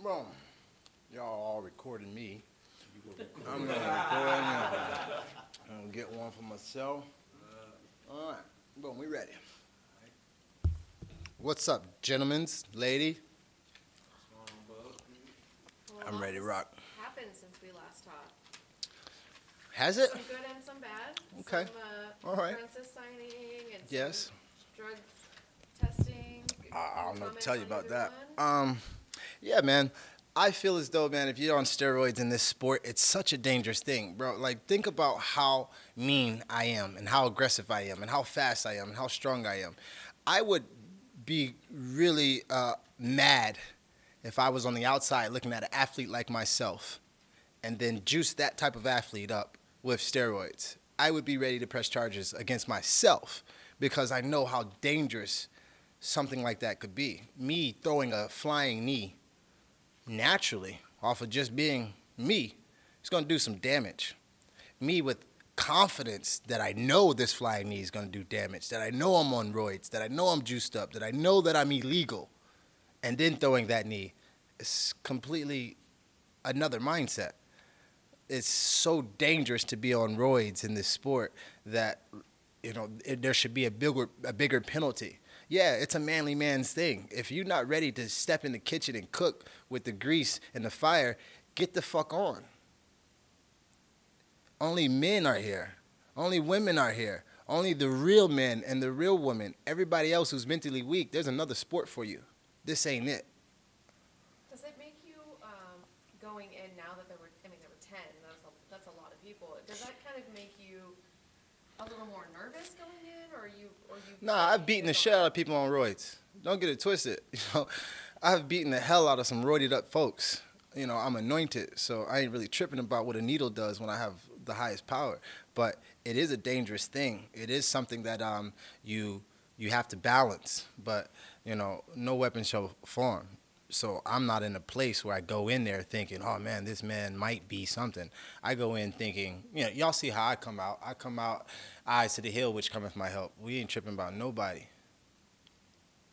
Well, y'all all recording me. I'm gonna record and get one for myself. All right, boom, we ready. What's up, gentlemen, lady? Well, I'm ready to lots rock. happened since we last talked. Has it? Some good and some bad. Okay. Some All right. Francis signing and Yes. some drug testing. I don't know what to tell you about that. Everyone? Yeah, man. I feel as though, man, if you're on steroids in this sport, it's such a dangerous thing, bro. Like, think about how mean I am and how aggressive I am and how fast I am and how strong I am. I would be really mad if I was on the outside looking at an athlete like myself and then juice that type of athlete up with steroids. I would be ready to press charges against myself because I know how dangerous something like that could be. Me throwing a flying knee naturally off of just being me, it's going to do some damage. Me with confidence that I know this flying knee is going to do damage, that I know I'm on roids, that I know I'm juiced up, that I know that I'm illegal, and then throwing that knee is completely another mindset. It's so dangerous to be on roids in this sport that there should be a bigger penalty. Yeah, it's a manly man's thing. If you're not ready to step in the kitchen and cook with the grease and the fire, get the fuck on. Only men are here. Only women are here. Only the real men and the real women. Everybody else who's mentally weak, there's another sport for you. This ain't it. Does it make you going in now that there were 10? That's a lot of people. Does that kind of make you a little more nervous going in, or you? Nah, I've beaten the shit out of people on roids. Don't get it twisted. I've beaten the hell out of some roided up folks. I'm anointed, so I ain't really tripping about what a needle does when I have the highest power. But it is a dangerous thing. It is something that you have to balance. But no weapon shall form. So I'm not in a place where I go in there thinking, oh man, this man might be something. I go in thinking, y'all see how I come out. I come out eyes to the hill, which cometh my help. We ain't tripping about nobody.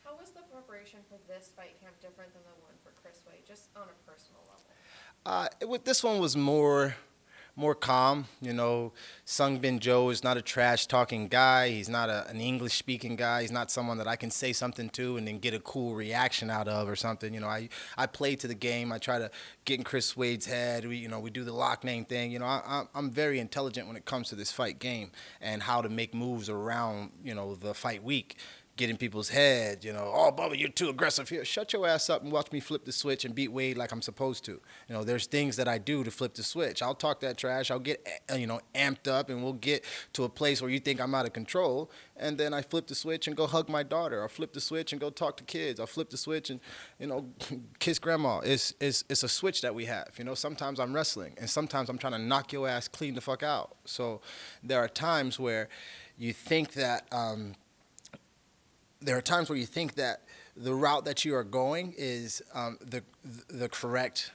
How was the preparation for this fight camp different than the one for Chris Wade, just on a personal level? This one was more calm. Sung Bin Joe is not a trash talking guy. He's not an English speaking guy. He's not someone that I can say something to and then get a cool reaction out of or something. I play to the game. I try to get in Chris Wade's head. We do the lock name thing. I'm very intelligent when it comes to this fight game and how to make moves around, the fight week. Get in people's head, oh, Bubba, you're too aggressive here. Shut your ass up and watch me flip the switch and beat Wade like I'm supposed to. There's things that I do to flip the switch. I'll talk that trash. I'll get, amped up, and we'll get to a place where you think I'm out of control, and then I flip the switch and go hug my daughter. I'll flip the switch and go talk to kids. I'll flip the switch and, kiss grandma. It's a switch that we have. Sometimes I'm wrestling, and sometimes I'm trying to knock your ass clean the fuck out. So there are times where you think that... There are times where you think that the route that you are going is the correct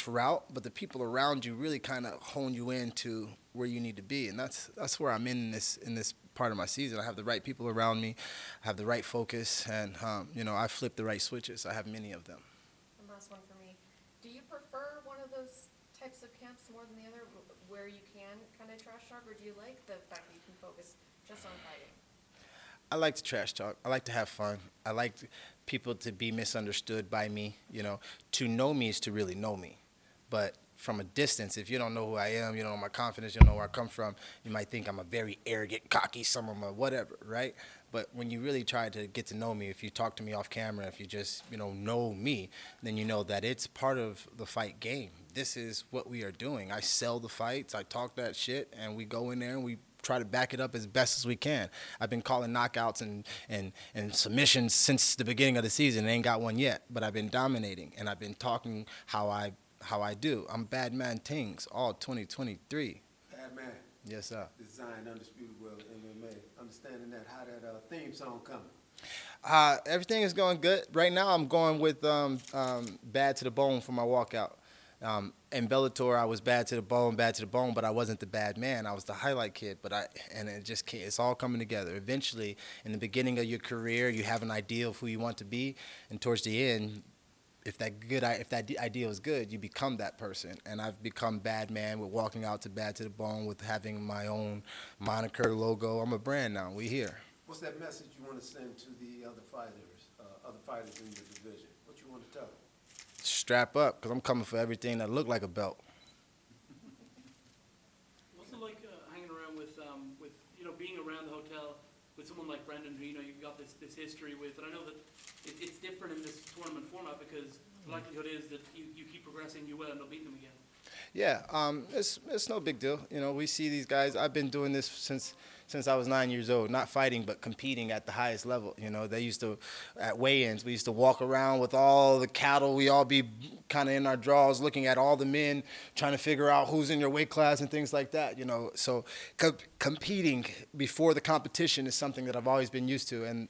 route, but the people around you really kind of hone you into where you need to be, and that's where I'm in this part of my season. I have the right people around me, I have the right focus, and I flip the right switches. I have many of them. And last one for me: do you prefer one of those types of camps more than the other, where you can kind of trash talk, or do you like the fact that you can focus just on fighting? I like to trash talk. I like to have fun. I like people to be misunderstood by me. To know me is to really know me. But from a distance, if you don't know who I am, you don't know my confidence, you don't know where I come from, you might think I'm a very arrogant, cocky, some of my whatever, right? But when you really try to get to know me, if you talk to me off camera, if you just, know me, then you know that it's part of the fight game. This is what we are doing. I sell the fights, I talk that shit, and we go in there and we try to back it up as best as we can. I've been calling knockouts and submissions since the beginning of the season. I ain't got one yet, but I've been dominating, and I've been talking how I do. I'm Bad Man Tings, all 2023. Bad Man. Yes, sir. Designed Undisputed World MMA. Understanding that, how that theme song coming? Everything is going good. Right now I'm going with Bad to the Bone for my walkout. In Bellator, I was bad to the bone, but I wasn't the bad man. I was the highlight kid, and it just can't, it's all coming together. Eventually, in the beginning of your career, you have an idea of who you want to be, and towards the end, if that ideal is good, you become that person. And I've become bad man with walking out to bad to the bone, with having my own moniker, logo. I'm a brand now. We here. What's that message you want to send to the other fighters in your division? What you want to tell them? Strap up, because I'm coming for everything that look like a belt. What's it like hanging around with being around the hotel with someone like Brendan, who you've got this history with? And I know that it's different in this tournament format because the likelihood is that you keep progressing, you will end up beating them again. Yeah, it's no big deal. We see these guys. I've been doing this since I was 9 years old, not fighting but competing at the highest level. They used to, at weigh-ins, we used to walk around with all the cattle. We all be kind of in our drawers looking at all the men, trying to figure out who's in your weight class and things like that. So competing before the competition is something that I've always been used to, and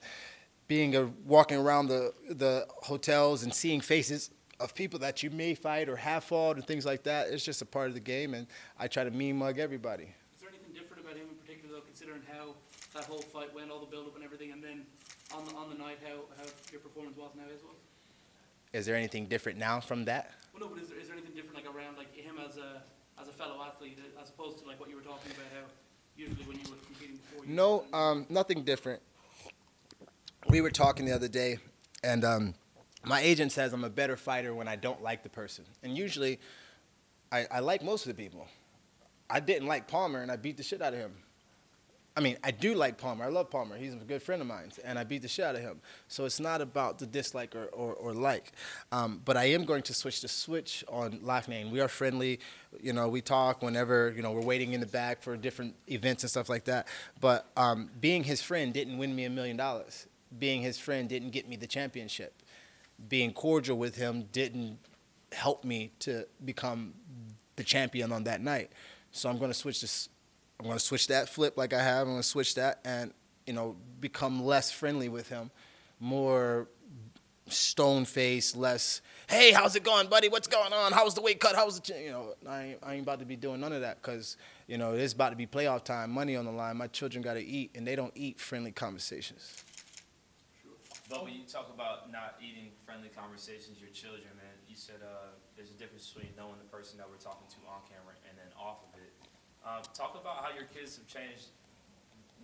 walking around the hotels and seeing faces of people that you may fight or have fought and things like that. It's just a part of the game, and I try to mean mug everybody. Is there anything different about him in particular, though, considering how that whole fight went, all the build-up and everything, and then on the night, how your performance was and how his was? Is there anything different now from that? Well, no, but is there anything different around him as a fellow athlete, as opposed to what you were talking about, how usually when you were competing before? No, nothing different. We were talking the other day, and my agent says I'm a better fighter when I don't like the person. And usually, I like most of the people. I didn't like Palmer, and I beat the shit out of him. I mean, I do like Palmer. I love Palmer. He's a good friend of mine, and I beat the shit out of him. So it's not about the dislike or like. But I am going to switch on Loughnane. We are friendly. We talk whenever, we're waiting in the back for different events and stuff like that. But being his friend didn't win me $1 million. Being his friend didn't get me the championship. Being cordial with him didn't help me to become the champion on that night. So I'm going to switch this. I'm going to switch that flip like I have. I'm going to switch that and, become less friendly with him, more stone-faced, less, hey, how's it going, buddy? What's going on? How's the weight cut? How's the, I ain't about to be doing none of that because, it's about to be playoff time, money on the line. My children got to eat, and they don't eat friendly conversations. But when you talk about not eating friendly conversations, your children, man, you said there's a difference between knowing the person that we're talking to on camera and then off of it. Talk about how your kids have changed,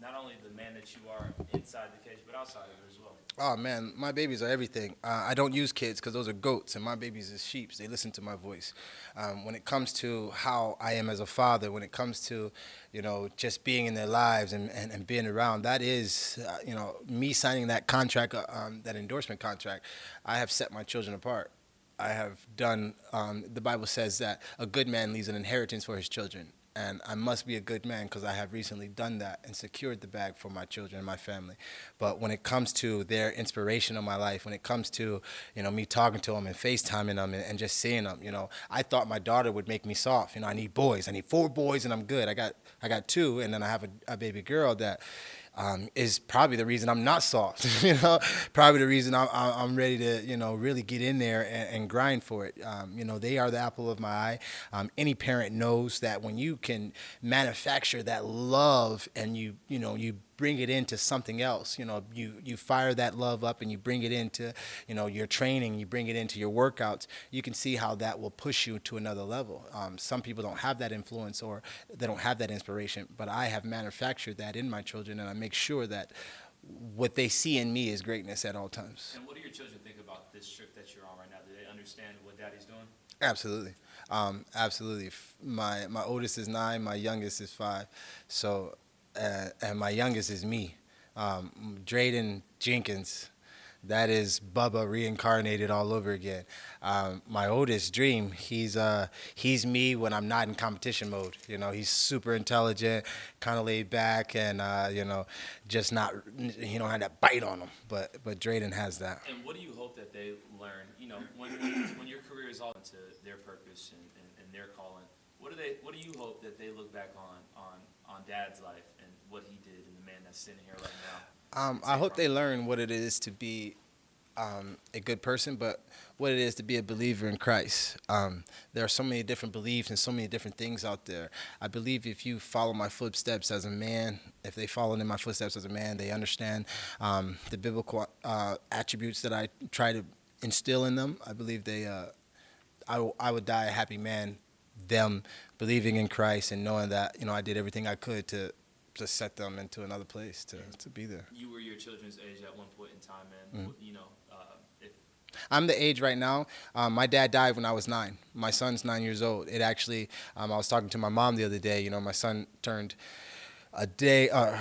not only the man that you are inside the cage, but outside of it as well. Oh, man, my babies are everything. I don't use kids because those are goats, and my babies is sheeps. They listen to my voice. When it comes to how I am as a father, when it comes to, just being in their lives and being around, that is, me signing that contract, that endorsement contract, I have set my children apart. I have done, the Bible says that a good man leaves an inheritance for his children. And I must be a good man because I have recently done that and secured the bag for my children and my family. But when it comes to their inspiration of my life, when it comes to, me talking to them and FaceTiming them and just seeing them, I thought my daughter would make me soft. I need boys. I need 4 boys and I'm good. I got 2, and then I have a baby girl that is probably the reason I'm not soft, probably the reason I'm ready to, really get in there and grind for it. They are the apple of my eye. Any parent knows that when you can manufacture that love and you bring it into something else, you fire that love up and you bring it into, your training, you bring it into your workouts, you can see how that will push you to another level. Some people don't have that influence or they don't have that inspiration, but I have manufactured that in my children, and I make sure that what they see in me is greatness at all times. And what do your children think about this trip that you're on right now? Do they understand what daddy's doing? Absolutely. Absolutely. My oldest is 9, my youngest is 5. So, and my youngest is me. Drayden Jenkins, that is Bubba reincarnated all over again. My oldest Dream, he's me when I'm not in competition mode. He's super intelligent, kind of laid back, and just not, he don't have that bite on him. But Drayden has that. And what do you hope that they learn? When your career is all into their purpose and their calling, what do you hope that they look back on Dad's life and what he did and the man that's sitting here right now? I hope they learn what it is to be a good person, but what it is to be a believer in Christ. There are so many different beliefs and so many different things out there. I believe if you follow my footsteps as a man, if they follow in my footsteps as a man, they understand the biblical attributes that I try to instill in them. I believe I would die a happy man, them believing in Christ and knowing that, I did everything I could to set them into another place, to be there. You were your children's age at one point in time, and if I'm the age right now. My dad died when I was 9. My son's 9 years old. It actually, I was talking to my mom the other day. My son turned a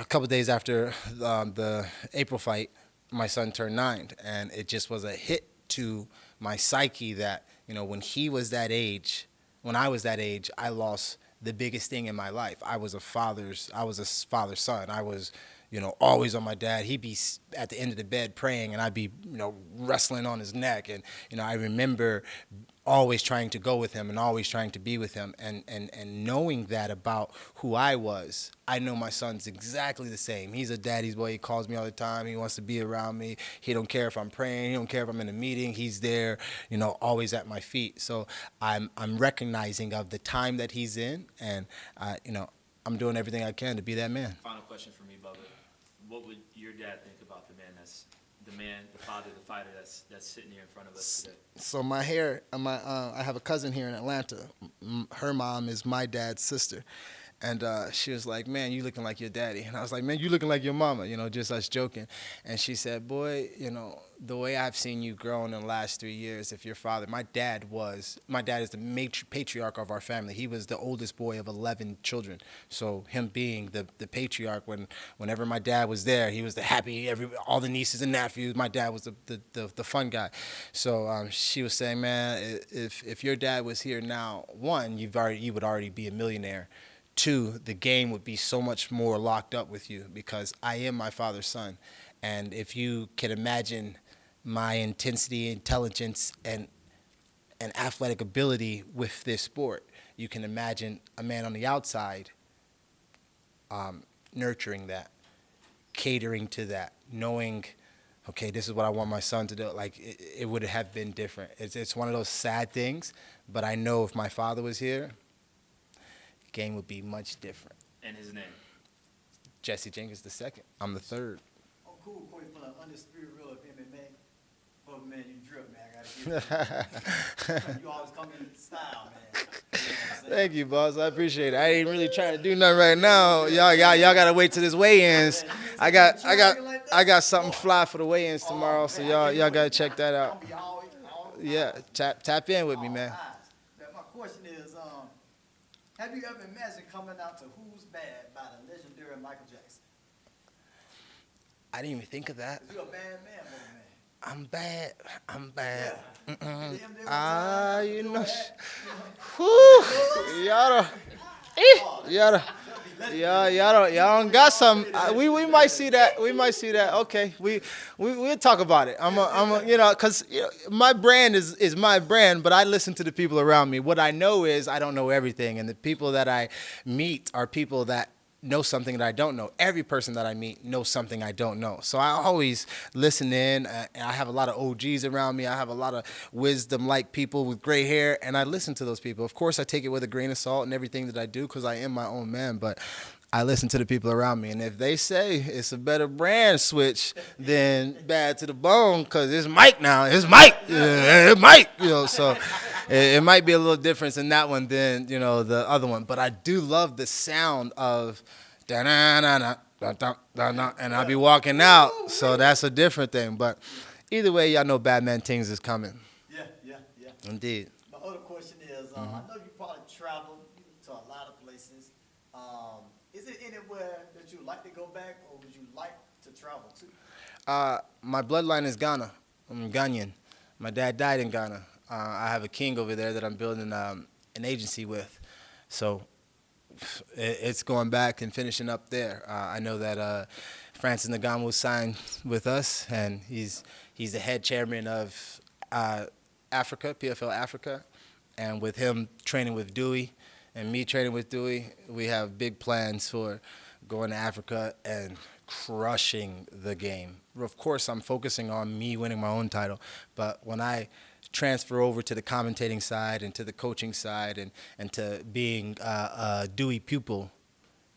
couple of days after the April fight. My son turned 9, and it just was a hit to my psyche that when he was that age, when I was that age, I lost the biggest thing in my life. I was a father's son. I was, always on my dad. He'd be at the end of the bed praying, and I'd be, wrestling on his neck. And, I remember always trying to go with him and always trying to be with him. And knowing that about who I was, I know my son's exactly the same. He's a daddy's boy. He calls me all the time. He wants to be around me. He don't care if I'm praying. He don't care if I'm in a meeting. He's there, always at my feet. So I'm recognizing of the time that he's in, and, I'm doing everything I can to be that man. final question for me, Bubba, what would your dad think about the father, the fighter that's sitting here in front of us today? So I have a cousin here in Atlanta. Her mom is my dad's sister. And she was like, man, you looking like your daddy. And I was like, man, you looking like your mama, just us joking. And she said, boy, the way I've seen you grow in the last 3 years, if your father, my dad is the patriarch of our family. He was the oldest boy of 11 children. So him being the patriarch, whenever my dad was there, he was the happy, all the nieces and nephews. My dad was the fun guy. So she was saying, man, if your dad was here now, one, you would already be a millionaire. 2, the game would be so much more locked up with you because I am my father's son. And if you can imagine my intensity, intelligence, and athletic ability with this sport, you can imagine a man on the outside nurturing that, catering to that, knowing, okay, this is what I want my son to do. Like, it would have been different. It's one of those sad things, but I know if my father was here, game would be much different. And his name? Jesse Jenkins the second. I'm the third. Oh, cool. Corey from the Undisputed Real of MMA. But man, you drip, man. I gotta give you always come in style, man. Thank you, boss. I appreciate it. I ain't really trying to do nothing right now. Y'all gotta wait till this weigh-ins. I got something fly for the weigh-ins tomorrow, so y'all gotta check that out. Yeah, tap in with me, man. My question is, have you ever imagined coming out to Who's Bad by the legendary Michael Jackson? I didn't even think of that. You're a bad man, man. I'm bad. Yeah. You know. Whew. Y'all don't got something. We might see that. We might see that. Okay, we'll talk about it. Cause my brand is my brand, but I listen to the people around me. What I know is I don't know everything, and the people that I meet are people that know something that I don't know. Every person that I meet knows something I don't know. So I always listen in. I have a lot of OGs around me. I have a lot of wisdom-like people with gray hair, and I listen to those people. Of course, I take it with a grain of salt in everything that I do because I am my own man, but I listen to the people around me. And if they say it's a better brand switch than Bad to the Bone because it's Mike now. It's Mike. It's Mike. So it might be a little difference in that one than, the other one. But I do love the sound of da-na-na-na, da-da-da-da, and I'll be walking out. So that's a different thing. But either way, y'all know Batman Tings is coming. Yeah. Indeed. My other question is, I know you probably traveled to a lot of places. Is it anywhere that you would like to go back or would you like to travel to? My bloodline is Ghana. I'm Ghanaian. My dad died in Ghana. I have a king over there that I'm building an agency with. So it's going back and finishing up there. I know that Francis Ngannou signed with us, and he's the head chairman of Africa, PFL Africa. And with him training with Dewey and me training with Dewey, we have big plans for going to Africa and crushing the game. Of course, I'm focusing on me winning my own title, but when I transfer over to the commentating side and to the coaching side and to being a Dewey pupil,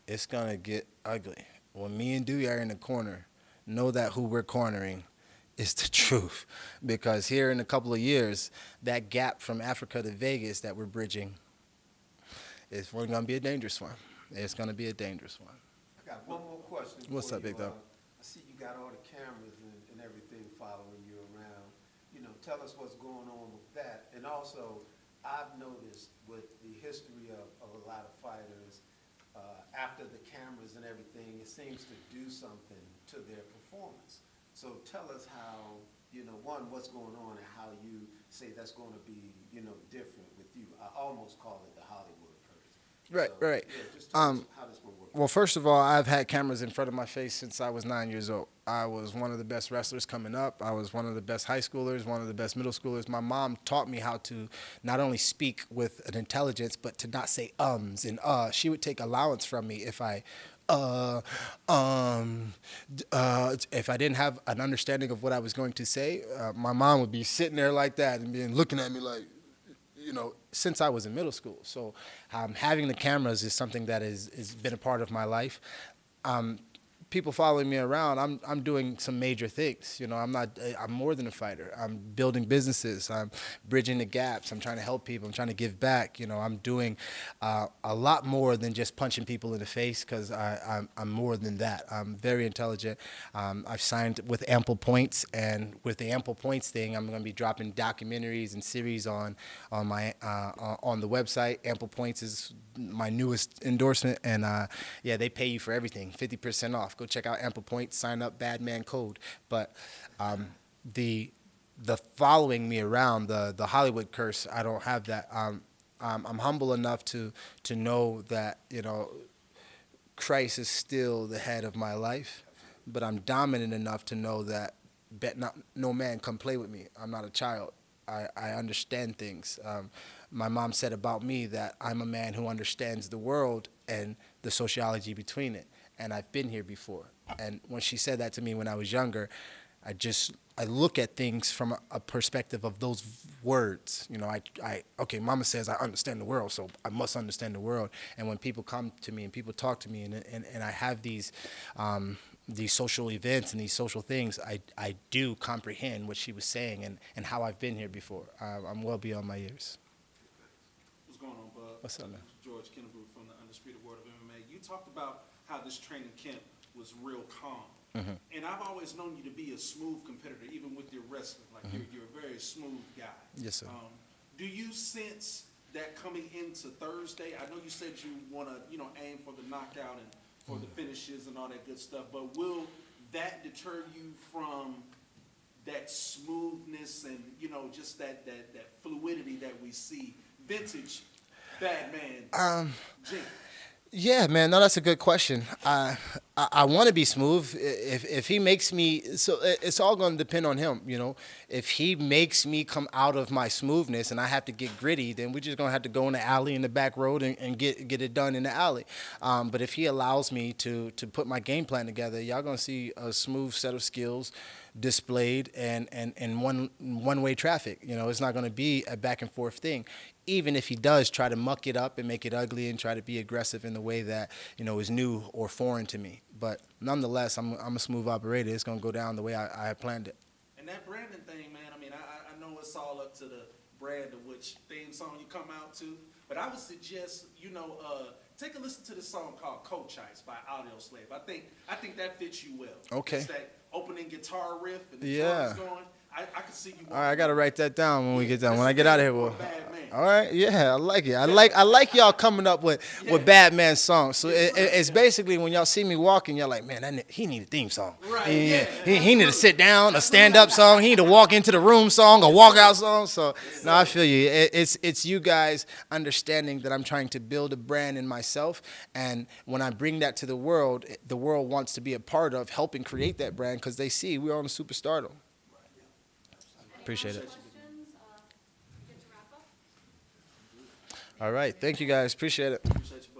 it's going to get ugly. When me and Dewey are in the corner, know that who we're cornering is the truth. Because here in a couple of years, that gap from Africa to Vegas that we're bridging is going to be a dangerous one. It's going to be a dangerous one. I got one more question. What's for up, you. big dog? I see you got all the cameras and everything following you around. You know, tell us what's going on with that. And also, I've noticed with the history of a lot of fighters, after the cameras and everything, it seems to do something to their performance. So tell us how, you know, one, what's going on and how you say that's going to be, you know, different with you. I almost call it the Hollywood curse. Right, So, right. Yeah, just tell us how this will work. Well, first of all, I've had cameras in front of my face since I was 9 years old. I was one of the best wrestlers coming up. I was one of the best high schoolers, one of the best middle schoolers. My mom taught me how to not only speak with an intelligence, but to not say ums and She would take allowance from me if I if I didn't have an understanding of what I was going to say. My mom would be sitting there like that and being looking at me like, you know, since I was in middle school. So having the cameras is something that has been a part of my life. People following me around, I'm doing some major things. You know, I'm more than a fighter. I'm building businesses. I'm bridging the gaps. I'm trying to help people. I'm trying to give back. You know, I'm doing a lot more than just punching people in the face, because I'm more than that. I'm very intelligent. I've signed with Ample Points, and with the Ample Points thing, I'm going to be dropping documentaries and series on my on the website. Ample Points is my newest endorsement, and yeah, they pay you for everything, 50% off. Go check out Ample Points, sign up, Badman code. But the following me around, the Hollywood curse, I don't have that. I'm humble enough to know that, you know, Christ is still the head of my life, but I'm dominant enough to know that no man come play with me. I'm not a child. I understand things. My mom said about me that I'm a man who understands the world and the sociology between it, and I've been here before. And when she said that to me when I was younger, I look at things from a perspective of those words. You know, okay, mama says I understand the world, so I must understand the world. And when people come to me and people talk to me, and I have these social events and these social things, I do comprehend what she was saying and how I've been here before. I'm well beyond my years. What's going on, Bub? What's up, man? George Kennebrew from the Undisputed World of MMA. You talked about how this training camp was real calm. Mm-hmm. And I've always known you to be a smooth competitor, even with your wrestling. Like, you're a very smooth guy. Yes, sir. Do you sense that coming into Thursday? I know you said you want to, you know, aim for the knockout and for the finishes and all that good stuff, but will that deter you from that smoothness and, you know, just that fluidity that we see vintage Badman Jenkins? Yeah, man. No, that's a good question. I want to be smooth. If he makes me, so it's all going to depend on him. You know, if he makes me come out of my smoothness and I have to get gritty, then we're just going to have to go in the alley in the back road and get it done in the alley. But if he allows me to put my game plan together, y'all going to see a smooth set of skills displayed and one-way traffic. You know, it's not going to be a back and forth thing. Even if he does try to muck it up and make it ugly and try to be aggressive in the way that, you know, is new or foreign to me. But nonetheless, I'm a smooth operator. It's going to go down the way I had planned it. And that Brandon thing, man, I mean, I know it's all up to the brand of which theme song you come out to, but I would suggest, you know, take a listen to this song called Coach Ice by Audio Slave. I think that fits you well. Okay. It's that opening guitar riff and the Yeah. drums going. I can see you. All right, I got to write that down when we get done. When I get Listen out of here, to we'll. Bad Man. All right, yeah, I like it. I like y'all coming up with Bad Man songs. So it's basically when y'all see me walking, y'all like, man, he need a theme song. Right, He need to sit down, a stand up song. He need to walk into the room song, a walk out song. So no, I feel you. It's you guys understanding that I'm trying to build a brand in myself, and when I bring that to the world wants to be a part of helping create that brand because they see we're on a superstardom. Appreciate it. All right. Thank you, guys. Appreciate it. Appreciate you.